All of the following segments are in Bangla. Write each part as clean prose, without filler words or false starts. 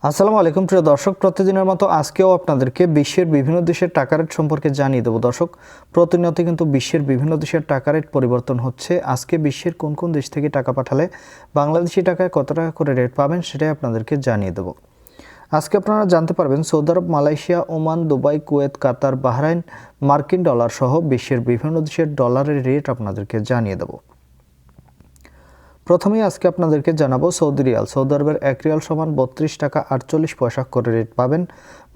আসসালামু আলাইকুম প্রিয় দর্শক, প্রতিদিনের মতো আজকেও আপনাদেরকে বিশ্বের বিভিন্ন দেশের টাকা রেট সম্পর্কে জানিয়ে দেবো। দর্শক, প্রতিনিয়ত কিন্তু বিশ্বের বিভিন্ন দেশের টাকা রেট পরিবর্তন হচ্ছে। আজকে বিশ্বের কোন কোন দেশ থেকে টাকা পাঠালে বাংলাদেশি টাকায় কত টাকা করে রেট পাবেন সেটাই আপনাদেরকে জানিয়ে দেবো। আজকে আপনারা জানতে পারবেন সৌদি আরব, মালয়েশিয়া, ওমান, দুবাই, কুয়েত, কাতার, বাহরাইন, মার্কিন ডলার সহ বিশ্বের বিভিন্ন দেশের ডলারের রেট আপনাদেরকে জানিয়ে দেবো। প্রথমেই আজকে আপনাদেরকে জানাবো সৌদি রিয়াল। সৌদি আরবের 1 রিয়াল সমান 32 টাকা 48 পয়সা করে রেট পাবেন।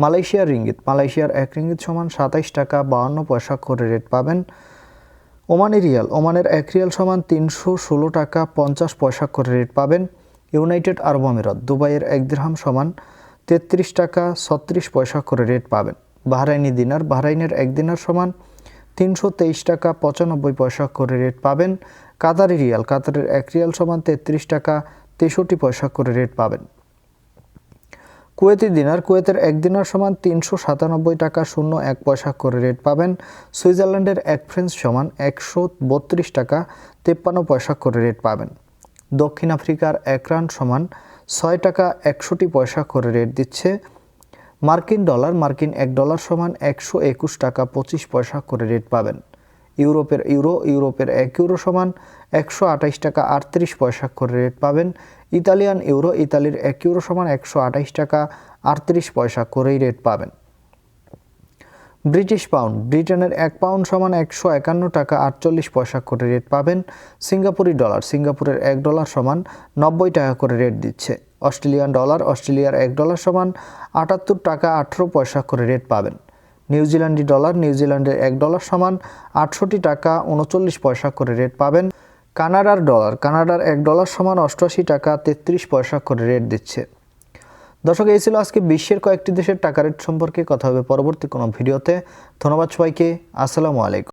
মালয়েশিয়ার রিঙ্গিত, মালয়েশিয়ার 1 রিঙ্গিত সমান 27 টাকা 52 পয়সা করে রেট পাবেন। ওমানি রিয়াল, ওমানের 1 রিয়াল সমান 316 টাকা 50 পয়সা করে রেট পাবেন। ইউনাইটেড আরব আমিরাত, দুবাইয়ের 1 দিরহাম সমান 33 টাকা 36 পয়সা করে রেট পাবেন। বাহরাইনি দিনার, বাহরাইনের 1 দিনার সমান 323 টাকা 95 পয়সা করে রেট পাবেন। কাতারি রিয়াল, কাতারের 1 রিয়াল সমান 33 টাকা 63 পয়সা করে রেট পাবেন। কুয়েতি দিনার, কুয়েতের 1 দিনার সমান 397 টাকা 01 পয়সা করে রেট পাবেন। সুইজারল্যান্ডের 1 ফ্রেঞ্চ সমান 132 টাকা 53 পয়সা করে রেট পাবেন। দক্ষিণ আফ্রিকার 1 রান সমান 6 টাকা 61 পয়সা করে রেট দিচ্ছে। মার্কিন ডলার, মার্কিন 1 ডলার সমান 121 টাকা 25 পয়সা করে রেট পাবেন। ইউরোপের ইউরো, ইউরোপের 1 ইউরো সমান 128 টাকা 38 পয়সা করে রেট পাবেন। ইতালিয়ান ইউরো, ইতালির 1 ইউরো সমান 128 টাকা 38 পয়সা করেই রেট পাবেন। ব্রিটিশ পাউন্ড, ব্রিটেনের 1 পাউন্ড সমান 151 টাকা 48 পয়সা করে রেট পাবেন। সিঙ্গাপুরি ডলার, সিঙ্গাপুরের 1 ডলার সমান 90 টাকা করে রেট দিচ্ছে। অস্ট্রেলিয়ান ডলার, অস্ট্রেলিয়ার 1 ডলার সমান 78 টাকা 18 পয়সা করে রেট পাবেন। নিউজিল্যান্ডি ডলার, নিউজিল্যান্ডের 1 ডলার সমান 68 টাকা 39 পয়সা করে রেট পাবেন। কানাডার ডলার, কানাডার 1 ডলার সমান 88 টাকা 33 পয়সা করে রেট দিচ্ছে। দর্শক, এই ছিল আজকে বিশ্বের কয়েকটি দেশের টাকা রেট সম্পর্কে। কথা হবে পরবর্তী কোনো ভিডিওতে। ধন্যবাদ সবাইকে। আসসালামু আলাইকুম।